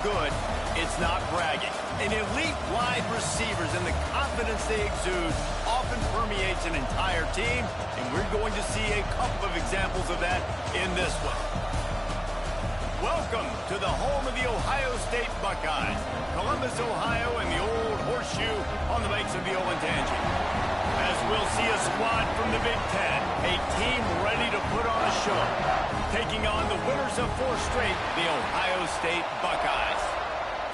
good, it's not bragging. An elite wide receivers and the confidence they exude often permeates an entire team, and we're going to see a couple of examples of that in this one. Welcome to the home of the Ohio State Buckeyes, Columbus, Ohio, and the old horseshoe on the banks of the Olentangy. As we'll see a squad from the Big Ten, a team ready to put on a show, taking on the winners of 4 straight, the Ohio State Buckeyes.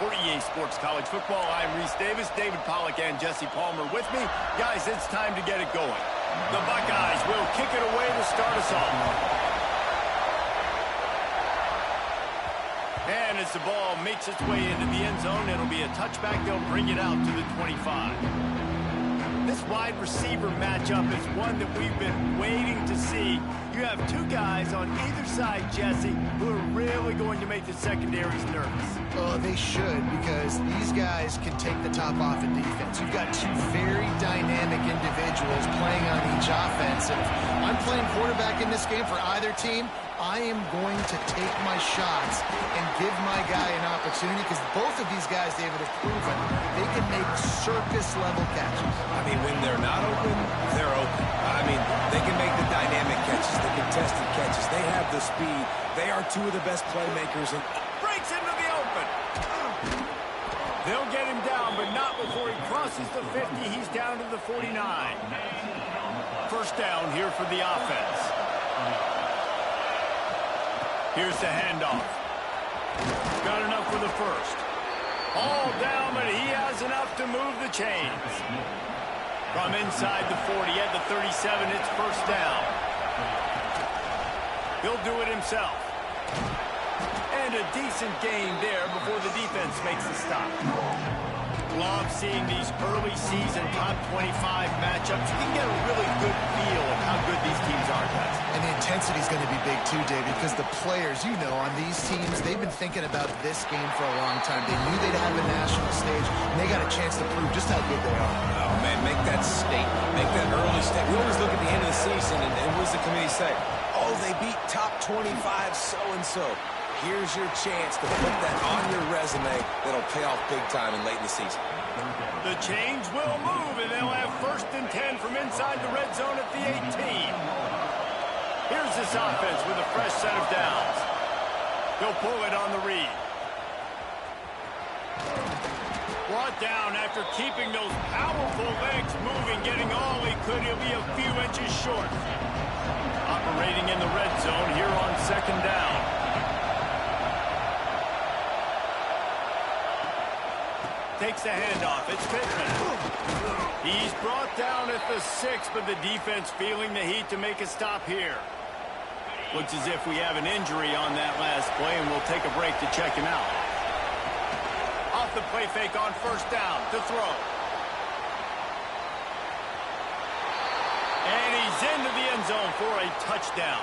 For EA Sports College Football, I'm Reese Davis, David Pollack, and Jesse Palmer with me. Guys, it's time to get it going. The Buckeyes will kick it away to start us off. And as the ball makes its way into the end zone, it'll be a touchback. They'll bring it out to the 25. This wide receiver matchup is one that we've been waiting to see. You have 2 guys on either side, Jesse, who are really going to make the secondaries nervous. Oh, they should, because these guys can take the top off in defense. You've got 2 very dynamic individuals playing on each offense. And if I'm playing quarterback in this game for either team, I am going to take my shots and give my guy an opportunity, because both of these guys, David, have proven they can make circus-level catches. I mean, when they're not open, they're open. I mean, they can make the dynamic catches, the contested catches. They have the speed. They are 2 of the best playmakers. And breaks into the open. They'll get him down, but not before he crosses the 50. He's down to the 49. First down here for the offense. Here's the handoff. Got enough for the first. All down, but he has enough to move the chains. From inside the 40 at the 37, it's first down. He'll do it himself. And a decent gain there before the defense makes the stop. Love seeing these early season top 25 matchups. You can get a really good feel of how good these teams are, guys. And the intensity is going to be big too, David, because the players, you know, on these teams, they've been thinking about this game for a long time. They knew they'd have a national stage, and they got a chance to prove just how good they are. oh, man, make that statement. Make that early statement. We always look at the end of the season, and what does the committee say? Oh, they beat top 25 so-and-so. Here's your chance to put that on your resume that'll pay off big time and late in the season. The chains will move, and they'll have first and 10 from inside the red zone at the 18. Here's this offense with a fresh set of downs. He'll pull it on the read. Brought down after keeping those powerful legs moving, getting all he could. He'll be a few inches short. Operating in the red zone here on second down. Takes the handoff. It's Pittman. He's brought down at the 6, but the defense feeling the heat to make a stop here. Looks as if we have an injury on that last play, and we'll take a break to check him out. Off the play fake on first down to throw. And he's into the end zone for a touchdown.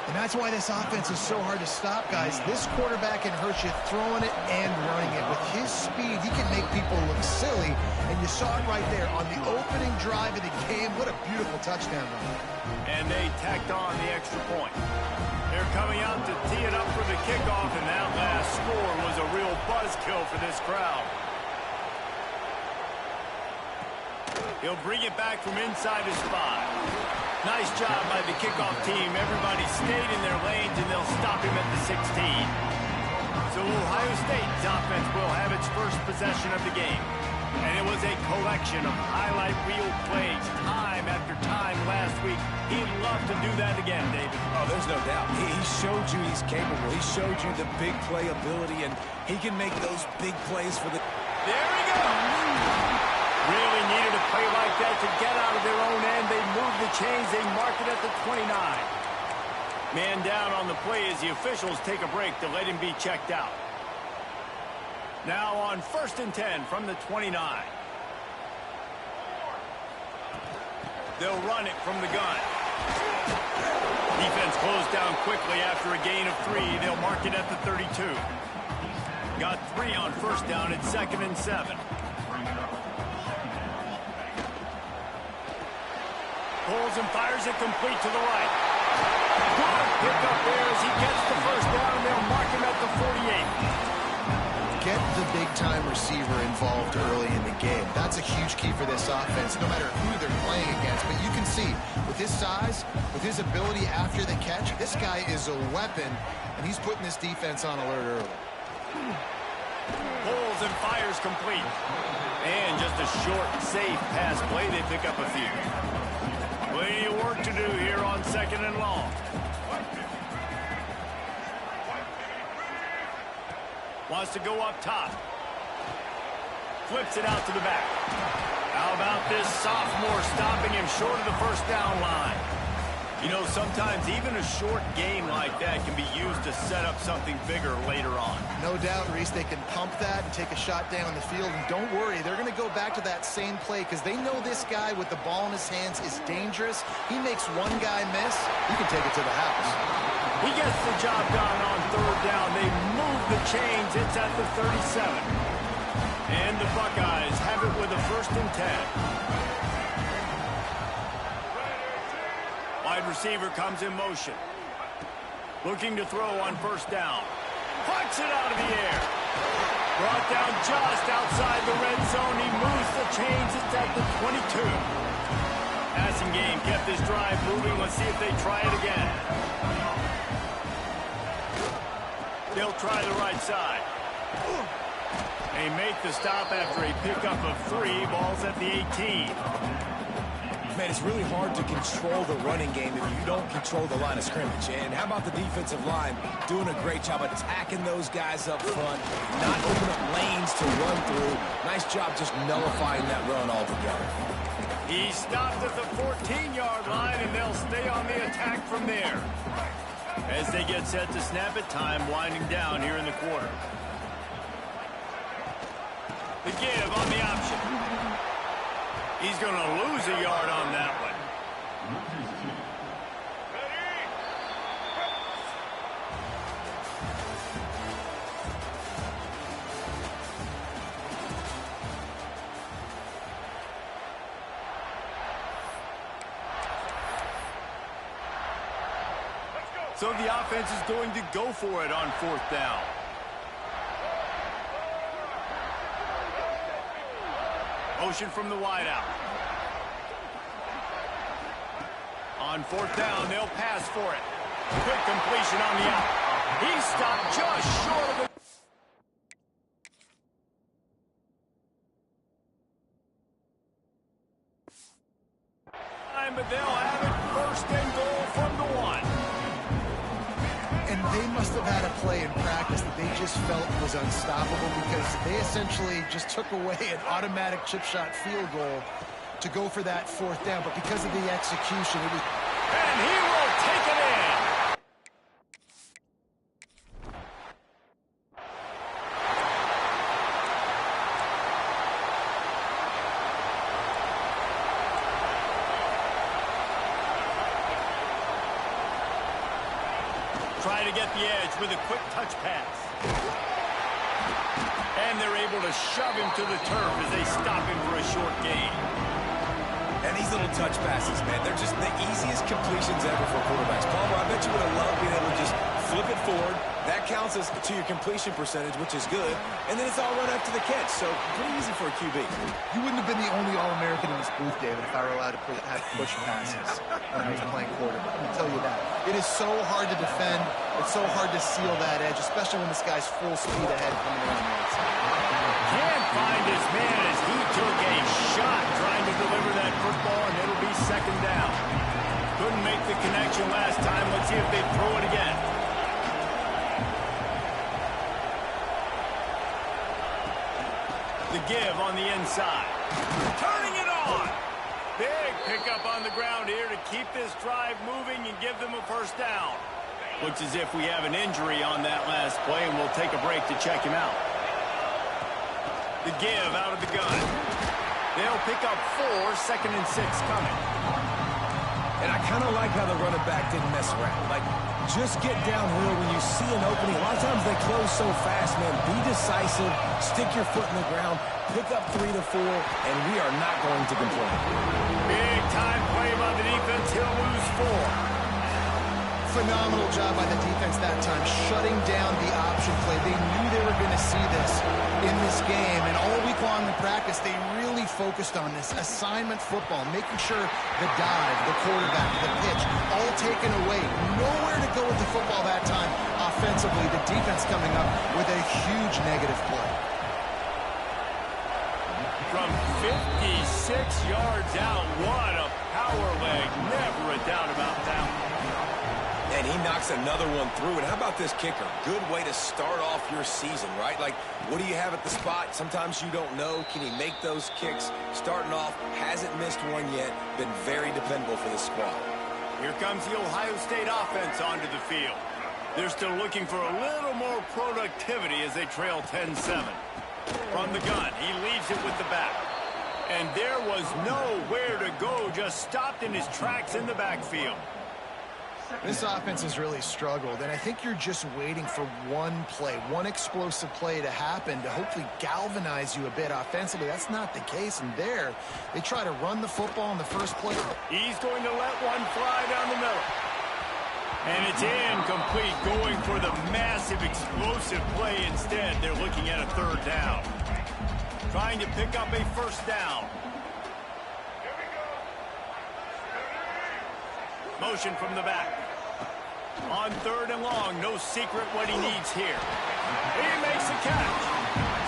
And that's why this offense is so hard to stop, guys. This quarterback can hurt you throwing it and running it. With his speed, he can make people look silly. And you saw it right there on the opening drive of the game. What a beautiful touchdown run. And they tacked on the extra point. They're coming out to tee it up for the kickoff, and that last score was a real buzzkill for this crowd. He'll bring it back from inside his spot. Nice job by the kickoff team. Everybody stayed in their lanes, and they'll stop him at the 16. So Ohio State's offense will have its first possession of the game. And it was a collection of highlight reel plays time after time last week. He'd love to do that again, David. Oh, there's no doubt. He showed you he's capable. He showed you the big play ability, and he can make those big plays for the... There we go! Really needed a play like that to get out of their own end. They moved the chains. They mark it at the 29. Man down on the play as the officials take a break to let him be checked out. Now on first and 10 from the 29. They'll run it from the gun. Defense closed down quickly after a gain of 3. They'll mark it at the 32. Got 3 on first down at 2nd and 7. Pulls and fires it complete to the right. Good pick up there as he gets the first down. They'll mark him at the 48. big-time receiver involved early in the game. That's a huge key for this offense, no matter who they're playing against. But you can see, with his size, with his ability after the catch, this guy is a weapon, and he's putting this defense on alert early. Pulls and fires complete. And just a short, safe pass play. They pick up a few. Plenty of work to do here on 2nd and long. Wants to go up top. Flips it out to the back. How about this sophomore stopping him short of the first down line? You know, sometimes even a short game like that can be used to set up something bigger later on. No doubt, Reese, they can pump that and take a shot down the field. And don't worry, they're going to go back to that same play because they know this guy with the ball in his hands is dangerous. He makes one guy miss, he can take it to the house. He gets the job done on 3rd down. They move the chains. It's at the 37. And the Buckeyes have it with a 1st and 10. Wide receiver comes in motion. Looking to throw on 1st down. Pucks it out of the air. Brought down just outside the red zone. He moves the chains. It's at the 22. Passing game kept this drive moving. Let's see if they try it again. They'll try the right side. They make the stop after a pickup of 3. Ball's at the 18. Man, it's really hard to control the running game if you don't control the line of scrimmage. And how about the defensive line doing a great job attacking those guys up front, not opening up lanes to run through. Nice job just nullifying that run altogether. He stopped at the 14-yard line, and they'll stay on the attack from there. As they get set to snap it, time winding down here in the quarter. The give on the option. He's going to lose a yard on that one. So the offense is going to go for it on 4th down. Motion from the wideout. On 4th down, they'll pass for it. Quick completion on the out. He stopped just short of the... But they'll have it 1st and goal from the 1. And they must have had a play in practice that they just felt was unstoppable because they essentially just took away an automatic chip shot field goal to go for that 4th down. But because of the execution, it was... And he will take it in. Try to get the edge with a quick touch pass. And they're able to shove him to the turf as they stop him for a short gain. And these little touch passes, man, they're just the easiest completions ever for quarterbacks. Palmer, I bet you would have loved being able to just flip it forward. That counts as to your completion percentage, which is good. And then it's all run after the catch, so pretty easy for a QB. You wouldn't have been the only All-American in this booth, David, if I were allowed to have push passes when I was playing quarterback. Let me tell you that. It is so hard to defend. It's so hard to seal that edge, especially when this guy's full speed ahead coming around the outside. Can't find his man as he took a shot trying to deliver that football, and it'll be 2nd down. Couldn't make the connection last time. Let's see if they throw it again. The give on the inside. Turning it on. Big pickup on the ground here to keep this drive moving and give them a 1st down. Looks as if we have an injury on that last play, and we'll take a break to check him out. The give out of the gun. They'll pick up 4, 2nd and 6 coming. And I kind of like how the running back didn't mess around. Like, just get downhill when you see an opening. A lot of times they close so fast, man. Be decisive, stick your foot in the ground, pick up 3 to 4, and we are not going to complain. Big time play by the defense. He'll lose 4. Phenomenal job by the defense that time, shutting down the option play. They knew they were going to see this in this game, and all week long in practice, they really focused on this assignment football, making sure the dive, the quarterback, the pitch, all taken away. Nowhere to go with the football that time offensively. The defense coming up with a huge negative play. From 56 yards out, what a power leg. Never a doubt about that one. And he knocks another one through. And how about this kicker? Good way to start off your season, right? Like, what do you have at the spot? Sometimes you don't know. Can he make those kicks? Starting off, hasn't missed one yet. Been very dependable for this squad. Here comes the Ohio State offense onto the field. They're still looking for a little more productivity as they trail 10-7. From the gun, he leaves it with the back. And there was nowhere to go, just stopped in his tracks in the backfield. This offense has really struggled, and I think you're just waiting for one play, one explosive play to happen to hopefully galvanize you a bit offensively. That's not the case, and there, they try to run the football in the first play. He's going to let one fly down the middle. And it's incomplete, going for the massive explosive play instead. They're looking at a third down. Trying to pick up a first down. Motion from the back. On third and long, no secret what he needs here. He makes the catch.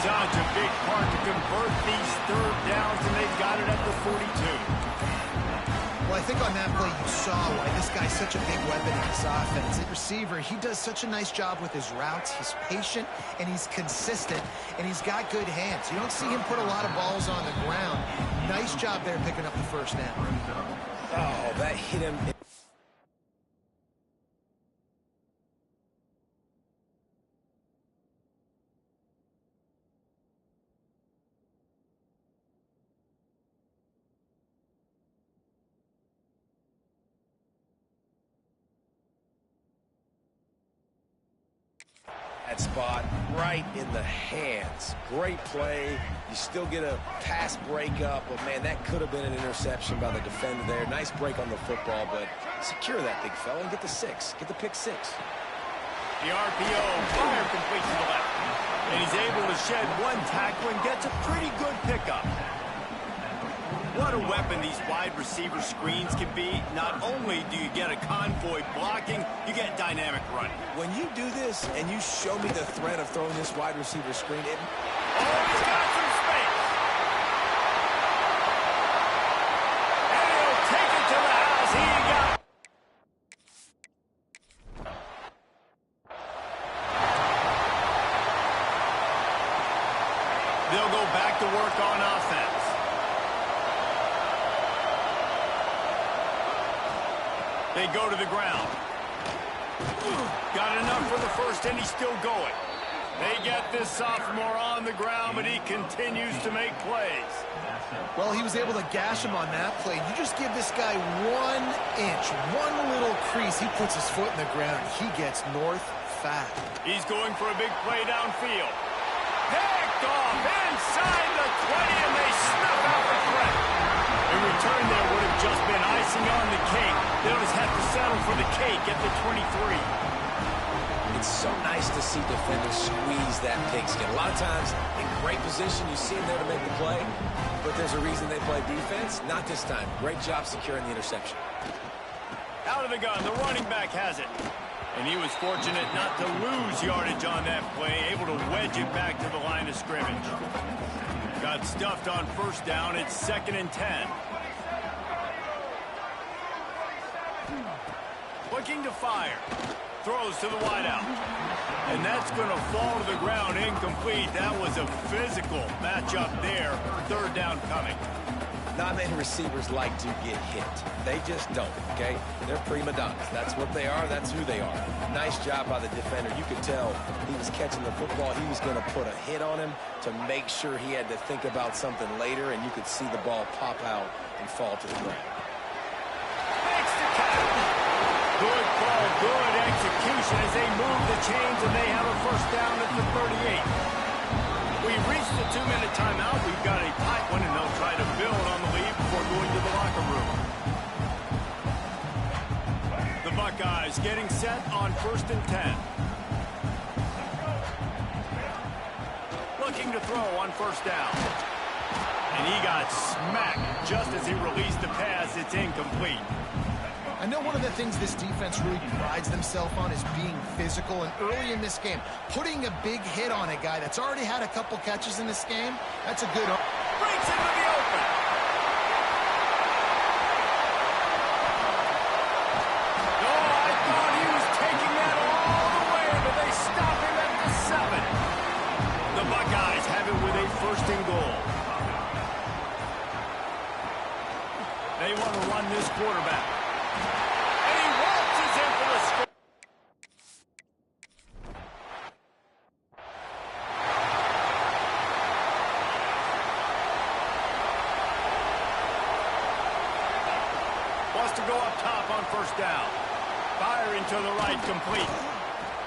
Such a big part to convert these third downs, and they've got it at the 42. Well, I think on that play you saw why this guy's such a big weapon in this offense. At receiver, he does such a nice job with his routes. He's patient, and he's consistent, and he's got good hands. You don't see him put a lot of balls on the ground. Nice job there picking up the first down. Oh, that hit him. That spot right in the hands. Great play. You still get a pass breakup, but man, that could have been an interception by the defender there. Nice break on the football, but secure that big fella and get the 6. Get the pick 6. The RPO, fire complete to the left. And he's able to shed one tackle and gets a pretty good pickup. What a weapon these wide receiver screens can be. Not only do you get a convoy blocking, you get dynamic running. When you do this and you show me the threat of throwing this wide receiver screen, he's got some space. And he'll take it to the house. He got They'll go back to work on offense. They go to the ground. Got enough for the first, and he's still going. They get this sophomore on the ground, but he continues to make plays. Well, he was able to gash him on that play. You just give this guy 1 inch, one little crease. He puts his foot in the ground. He gets north fat. He's going for a big play downfield. Picked off inside the 20, and they snuff out the threat. In return, there would have just been icing on the cake. They'll just have to settle for the cake at the 23. It's so nice to see defenders squeeze that pigskin. A lot of times, in great position, you see them there to make the play, but there's a reason they play defense. Not this time. Great job securing the interception. Out of the gun, the running back has it. And he was fortunate not to lose yardage on that play, able to wedge it back to the line of scrimmage. Got stuffed on first down. It's 2nd and 10. Looking to fire. Throws to the wideout. And that's going to fall to the ground incomplete. That was a physical matchup there. Third down coming. Not many receivers like to get hit. They just don't, okay? They're prima donnas. That's what they are. That's who they are. Nice job by the defender. You could tell he was catching the football. He was going to put a hit on him to make sure he had to think about something later, and you could see the ball pop out and fall to the ground. Makes the catch. Good call, good execution as they move the chains, and they have a first down at the 38. We've reached the 2-minute timeout. We've got a tight one, and they'll try to build on the lead before going to the locker room. The Buckeyes getting set on 1st and 10. Looking looking to throw on first down. And he got smacked just as he released the pass. It's incomplete. I know one of the things this defense really prides themselves on is being physical, and early in this game, putting a big hit on a guy that's already had a couple catches in this game, that's a good... Breaks into the open. Oh, I thought he was taking that all the way, but they stop him at the 7. The Buckeyes have it with a first and goal. They want to run this quarterback. And he waltzes in for the score. Wants to go up top on first down. Firing to the right, complete.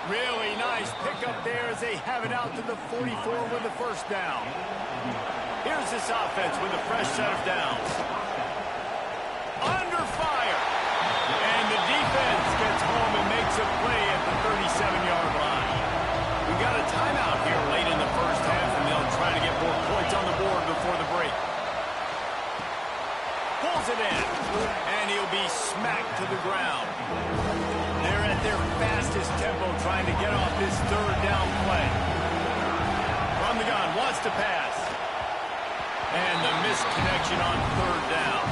Really nice pickup there as they have it out to the 44 with the first down. Here's this offense with a fresh set of downs. Under fire. And the defense gets home and makes a play at the 37-yard line. We got a timeout here late in the first half, and they'll try to get more points on the board before the break. Pulls it in, and he'll be smacked to the ground. They're at their fastest tempo trying to get off this third down play. From the gun, wants to pass. And the missed connection on third down.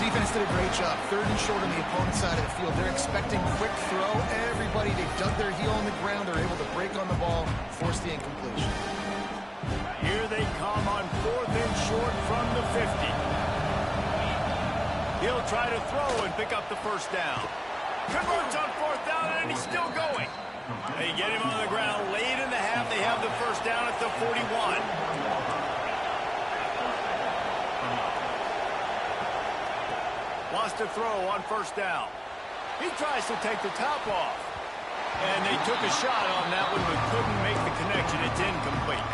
Defense did a great job. Third and short on the opponent's side of the field. They're expecting quick throw. Everybody, they dug their heel on the ground. They're able to break on the ball, force the incompletion. Here they come on fourth and short from the 50. He'll try to throw and pick up the first down. Converts on fourth down, and he's still going. They get him on the ground late in the half. They have the first down at the 41. Wants to throw on first down. He tries to take the top off. And they took a shot on that one, but couldn't make the connection. It's incomplete.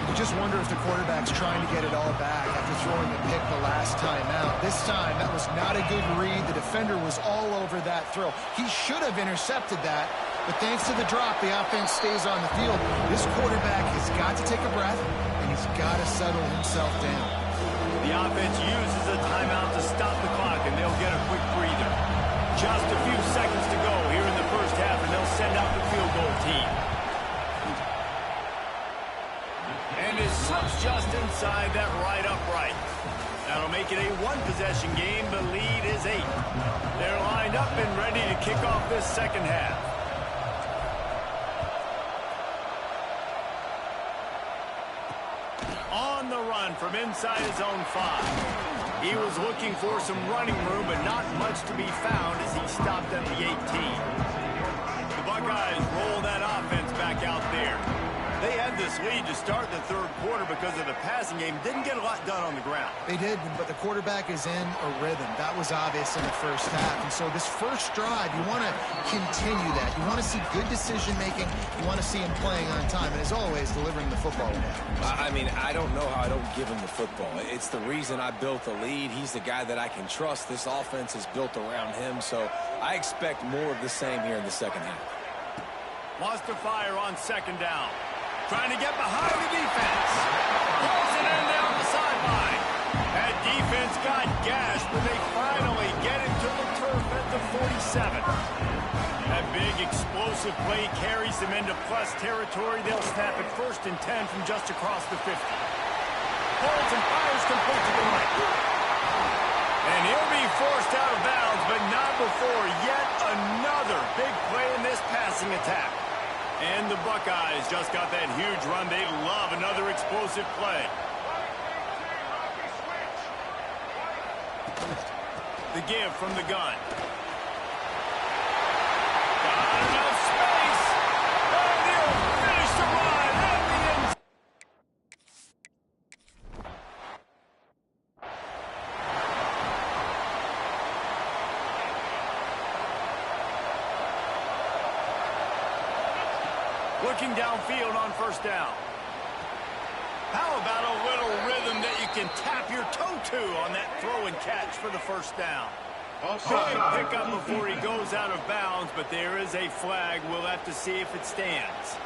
You just wonder if the quarterback's trying to get it all back after throwing a pick the last time out. This time, that was not a good read. The defender was all over that throw. He should have intercepted that, but thanks to the drop, the offense stays on the field. This quarterback has got to take a breath, and he's got to settle himself down. The offense uses a timeout to stop the clock, and they'll get a quick breather. Just a few seconds to go here in the first half, and they'll send out the field goal team. And it slips just inside that right upright. That'll make it a one-possession game. The lead is 8. They're lined up and ready to kick off this second half. On the run from inside his own 5. He was looking for some running room, but not much to be found as he stopped at the 18. The Buckeyes roll that offense back out there. They had this lead to start the third quarter because of the passing game. Didn't get a lot done on the ground. They did, but the quarterback is in a rhythm. That was obvious in the first half. And so this first drive, you want to continue that. You want to see good decision-making. You want to see him playing on time. And as always, delivering the football. I mean, I don't know how I don't give him the football. It's the reason I built the lead. He's the guy that I can trust. This offense is built around him. So I expect more of the same here in the second half. Wants to fire on second down. Trying to get behind the defense. Pulls it in down the sideline. That defense got gashed, but they finally get it to the turf at the 47. That big explosive play carries them into plus territory. They'll snap it first and 10 from just across the 50. Holds and fires complete to the right. And he'll be forced out of bounds, but not before yet another big play in this passing attack. And the Buckeyes just got that huge run. They love another explosive play. The give from the gun. Got enough space. And he'll finish the run at the end. Looking downfield on first down. How about a little rhythm that you can tap your toe to on that throw and catch for the first down? Big pickup before he goes out of bounds, but there is a flag. We'll have to see if it stands.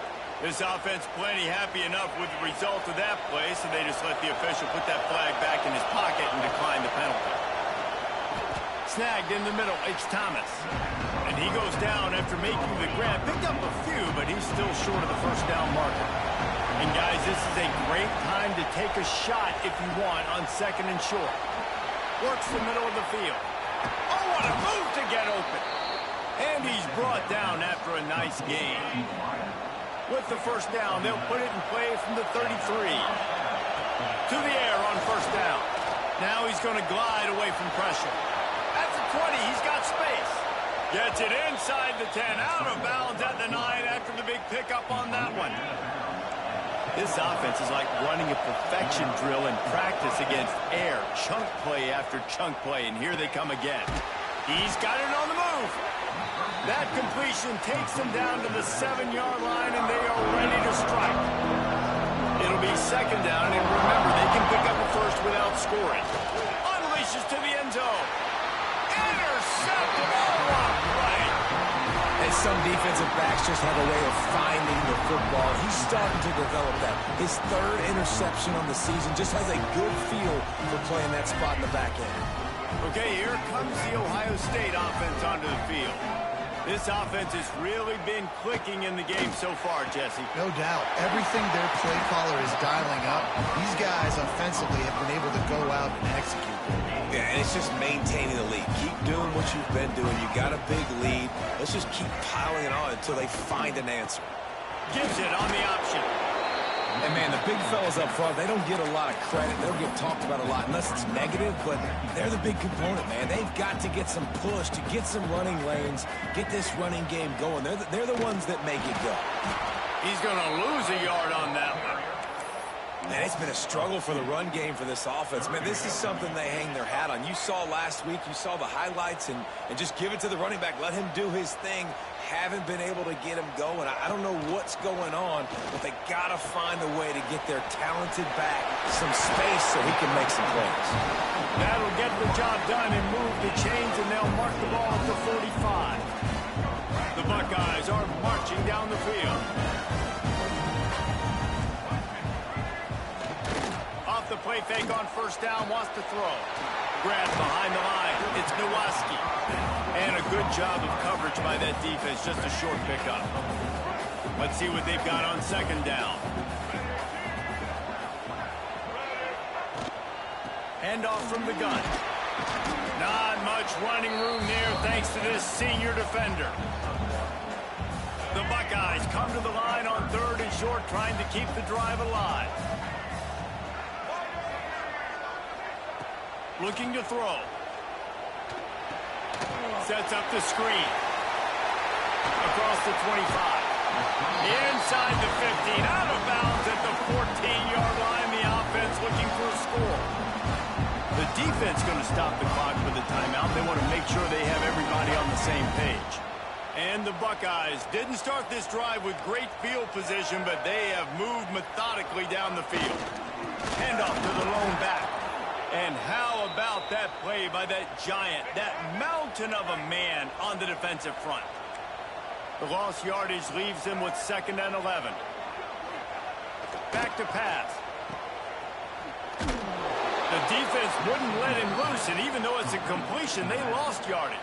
This offense plenty happy enough with the result of that play, so they just let the official put that flag back in his pocket and decline the penalty. Snagged in the middle, it's Thomas. And he goes down after making the grab. Picked up a few, but he's still short of the first down marker. And guys, this is a great time to take a shot if you want on 2nd and short. Works the middle of the field. Oh, what a move to get open. And he's brought down after a nice gain. With the first down, they'll put it in play from the 33. To the air on first down. Now he's going to glide away from pressure. At the 20, he's got space. Gets it inside the 10, out of bounds at the 9 after the big pickup on that one. This offense is like running a perfection drill in practice against air. Chunk play after chunk play, and here they come again. He's got it on the move. That completion takes them down to the 7-yard line, and they are ready to strike. It'll be 2nd down, and remember, they can pick up a first without scoring. Unleashes to the end zone. Intercepted. Oh, what a play. And some defensive backs just have a way of finding the football. He's starting to develop that. His 3rd interception on the season, just has a good feel for playing that spot in the back end. Okay, here comes the Ohio State offense onto the field. This offense has really been clicking in the game so far, Jesse. No doubt. Everything their play caller is dialing up, these guys offensively have been able to go out and execute. Yeah, and it's just maintaining the lead. Keep doing what you've been doing. You got a big lead. Let's just keep piling it on until they find an answer. Gives it on the option. And, man, the big fellas up front, they don't get a lot of credit. They don't get talked about a lot unless it's negative, but they're the big component, man. They've got to get some push, to get some running lanes, get this running game going. They're the ones that make it go. He's going to lose a yard on that one. Man, it's been a struggle for the run game for this offense. Man, this is something they hang their hat on. You saw last week, you saw the highlights, and just give it to the running back. Let him do his thing. Haven't been able to get him going. I don't know what's going on, but they got to find a way to get their talented back some space so he can make some plays. That'll get the job done and move the chains, and they'll mark the ball at the 45. The Buckeyes are marching down the field. Off the play fake on first down, wants to throw. Grab behind the line. It's Nowaski. And a good job of coverage by that defense. Just a short pickup. Let's see what they've got on 2nd down. Handoff from the gun. Not much running room there thanks to this senior defender. The Buckeyes come to the line on 3rd and short, trying to keep the drive alive. Looking to throw. Sets up the screen. Across the 25. Inside the 15. Out of bounds at the 14-yard line. The offense looking for a score. The defense going to stop the clock with a timeout. They want to make sure they have everybody on the same page. And the Buckeyes didn't start this drive with great field position, but they have moved methodically down the field. Handoff to the lone back. And how about that play by that giant, that mountain of a man on the defensive front? The lost yardage leaves him with 2nd and 11. Back to pass. The defense wouldn't let him loose, and even though it's a completion, they lost yardage.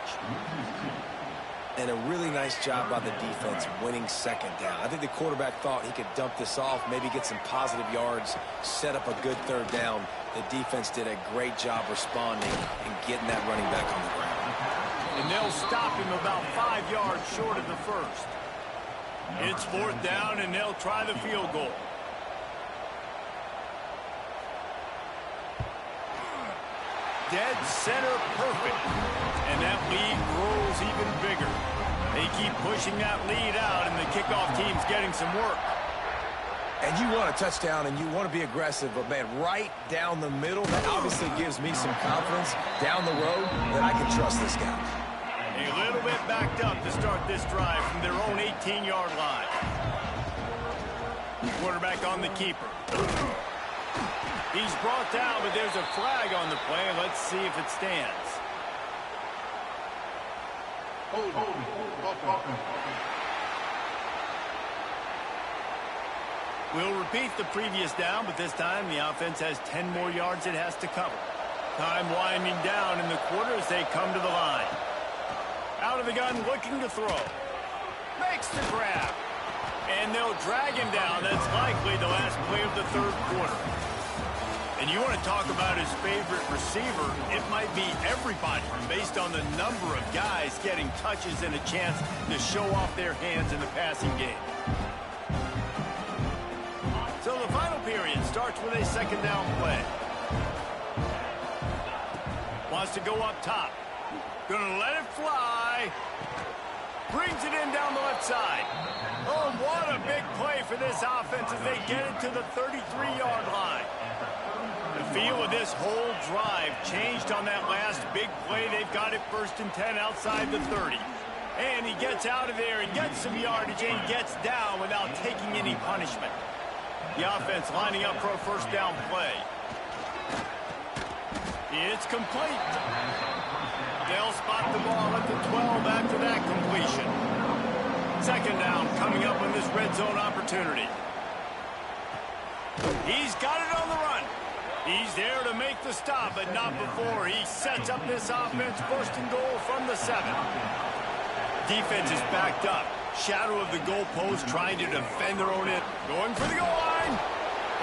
And a really nice job by the defense winning 2nd down. I think the quarterback thought he could dump this off, maybe get some positive yards, set up a good 3rd down. The defense did a great job responding and getting that running back on the ground. And they'll stop him about 5 yards short of the first. It's 4th down, and they'll try the field goal. Dead center perfect. And that lead grows even bigger. They keep pushing that lead out, and the kickoff team's getting some work. And you want a touchdown, and you want to be aggressive, but, man, right down the middle, that obviously gives me some confidence down the road that I can trust this guy. A little bit backed up to start this drive from their own 18-yard line. Quarterback on the keeper. He's brought down, but there's a flag on the play. Let's see if it stands. We'll repeat the previous down, but this time the offense has 10 more yards it has to cover. Time winding down in the quarter as they come to the line. Out of the gun, looking to throw. Makes the grab. And they'll drag him down. That's likely the last play of the third quarter. And you want to talk about his favorite receiver, it might be everybody based on the number of guys getting touches and a chance to show off their hands in the passing game. So the final period starts with a second down play. Wants to go up top. Gonna let it fly. Brings it in down the left side. Oh, what a big play for this offense as they get it to the 33-yard line. The feel of this whole drive changed on that last big play. They've got it 1st and 10 outside the 30. And he gets out of there and gets some yardage and gets down without taking any punishment. The offense lining up for a first down play. It's complete. They'll spot the ball at the 12 after that completion. Second down coming up on this red zone opportunity. He's got it on the run. He's there to make the stop, but not before he sets up this offense 1st and goal from the 7. Defense is backed up. Shadow of the goalpost trying to defend their own end. Going for the goal line.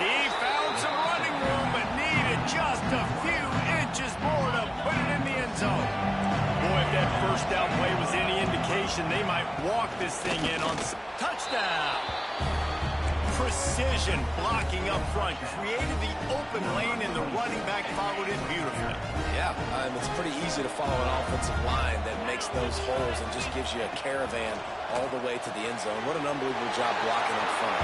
He found some running room, but needed just a few inches more to put it in the end zone. Boy, if that first down play was any indication, they might walk this thing in on touchdown. Precision blocking up front created the open lane, and the running back followed it beautifully. Yeah, it's pretty easy to follow an offensive line that makes those holes and just gives you a caravan all the way to the end zone. What an unbelievable job blocking up front.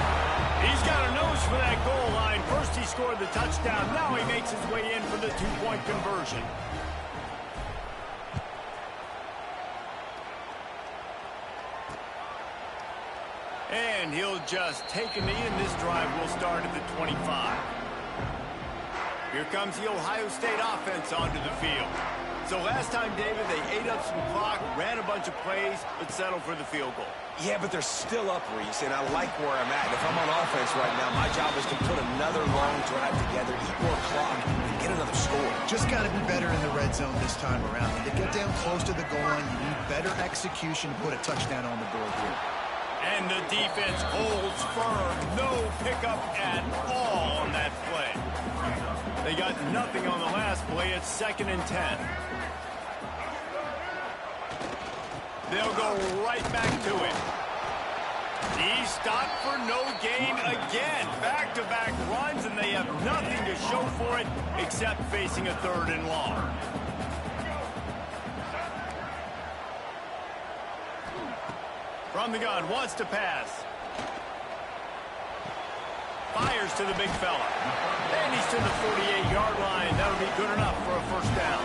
He's got a nose for that goal line. First he scored the touchdown. Now he makes his way in for the 2-point conversion. And he'll just take a knee, and this drive will start at the 25. Here comes the Ohio State offense onto the field. So last time, David, they ate up some clock, ran a bunch of plays, but settled for the field goal. Yeah, but they're still up, Reese, and I like where I'm at. And if I'm on offense right now, my job is to put another long drive together, eat more clock, and get another score. Just got to be better in the red zone this time around. And to get down close to the goal line, you need better execution to put a touchdown on the board here. And the defense holds firm. No pickup at all on that play. They got nothing on the last play. It's 2nd and 10. They'll go right back to it. He stopped for no gain again. Back-to-back runs, and they have nothing to show for it except facing a 3rd and long. From the gun, wants to pass. Fires to the big fella. And he's to the 48-yard line. That'll be good enough for a first down.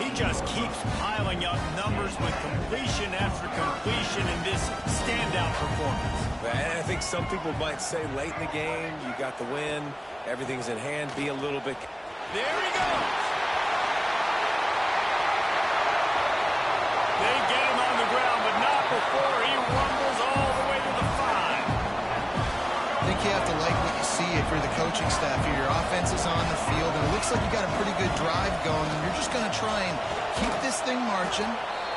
He just keeps piling up numbers with completion after completion in this standout performance. And I think some people might say late in the game, you got the win, everything's in hand, be a little bit... There he goes. They get him on the ground, but not before he rumbles all the way to the 5. I think you have to like what you see if you're the coaching staff here. Your offense is on the field, and it looks like you got a pretty good drive going, and you're just going to try and keep this thing marching,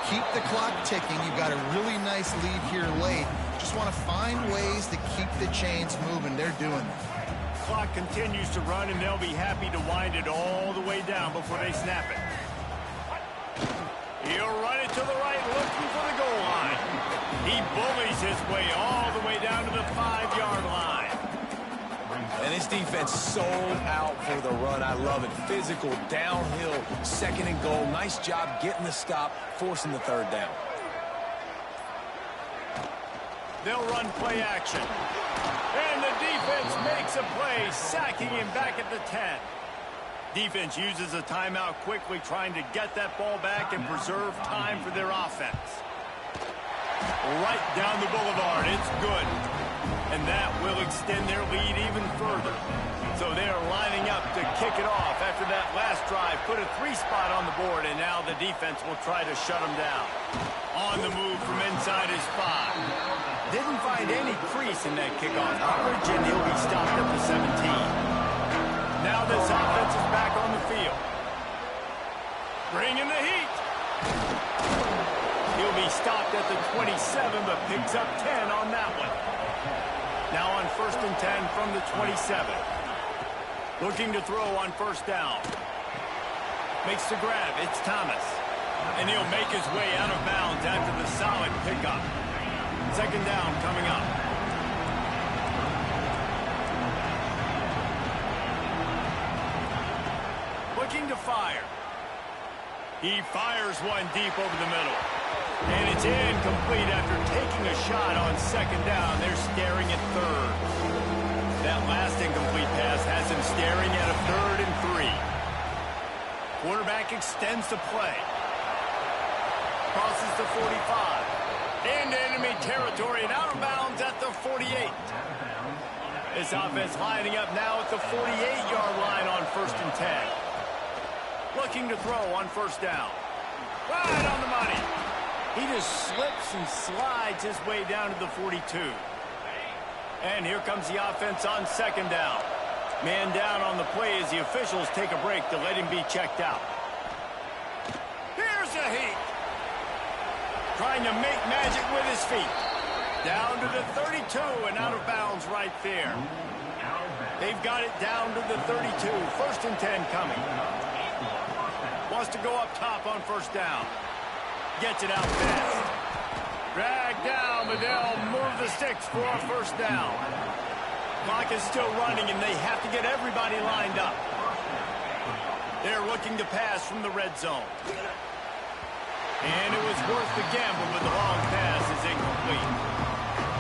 keep the clock ticking. You've got a really nice lead here late. Just want to find ways to keep the chains moving. They're doing that. Clock continues to run, and they'll be happy to wind it all the way down before they snap it. He'll run it to the right, looking for the goal line. He bullies his way all the way down to the 5-yard line. And his defense sold out for the run. I love it. Physical, downhill, 2nd and goal. Nice job getting the stop, forcing the 3rd down. They'll run play action. And the defense makes a play, sacking him back at the 10. Defense uses a timeout quickly, trying to get that ball back and preserve time for their offense. Right down the boulevard, it's good. And that will extend their lead even further. So they are lining up to kick it off after that last drive. Put a 3 spot on the board, and now the defense will try to shut them down. On the move from inside his 5. Didn't find any crease in that kickoff coverage, and he'll be stopped at the 17. Now this offense is back on the field. Bringing the heat. He'll be stopped at the 27, but picks up 10 on that one. Now on 1st and 10 from the 27. Looking to throw on 1st down. Makes the grab. It's Thomas. And he'll make his way out of bounds after the solid pickup. 2nd down coming up. Looking to fire. He fires one deep over the middle. And it's incomplete after taking a shot on 2nd down. They're staring at 3rd. That last incomplete pass has him staring at a 3rd and 3. Quarterback extends the play. Crosses the 45. Into enemy territory and out of bounds at the 48. This offense lining up now at the 48-yard line on 1st and 10. Looking to throw on 1st down. Right on the money. He just slips and slides his way down to the 42. And here comes the offense on 2nd down. Man down on the play as the officials take a break to let him be checked out. Here's a heat. Trying to make magic with his feet. Down to the 32 and out of bounds right there. They've got it down to the 32. 1st and 10 coming. Wants to go up top on 1st down. Gets it out fast. Dragged down, but they'll move the sticks for a 1st down. Clock is still running, and they have to get everybody lined up. They're looking to pass from the red zone. And it was worth the gamble, but the long pass is incomplete.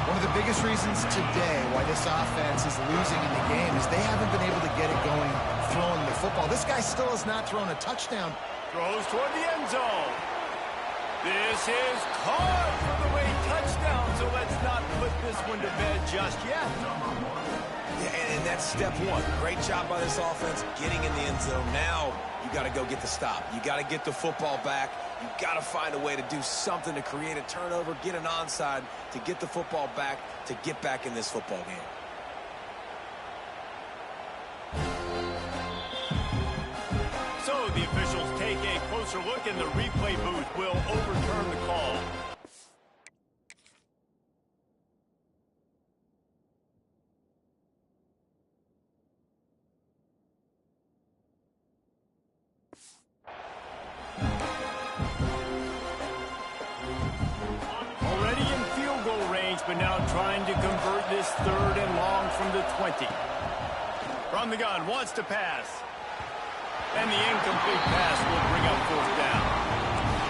One of the biggest reasons today why this offense is losing in the game is they haven't been able to get it going throwing the football. This guy still has not thrown a touchdown. Throws toward the end zone. This is caught for the late touchdown, so let's not put this one to bed just yet. Yeah, and that's step one. Great job by this offense getting in the end zone. Now you got to go get the stop. You got to get the football back. You got to find a way to do something to create a turnover, get an onside, to get the football back, to get back in this football game. So the officials take a closer look, and the replay booth will overturn the call. Already in field goal range, but now trying to convert this 3rd and long from the 20. From the gun, wants to pass. And the incomplete pass will bring up 4th down.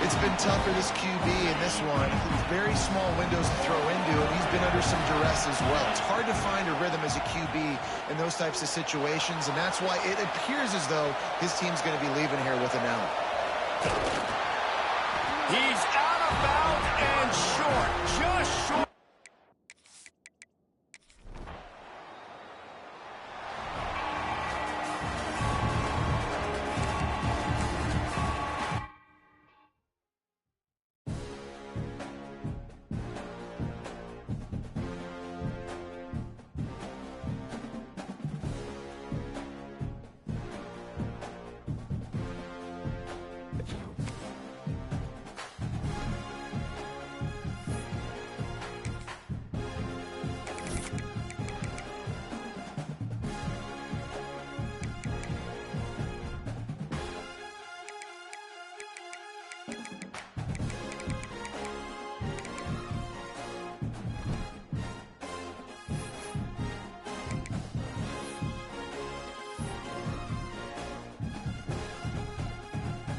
It's been tough for this QB in this one. Very small windows to throw into, and he's been under some duress as well. It's hard to find a rhythm as a QB in those types of situations, and that's why it appears as though his team's going to be leaving here with an L. He's out of bounds and short, just short.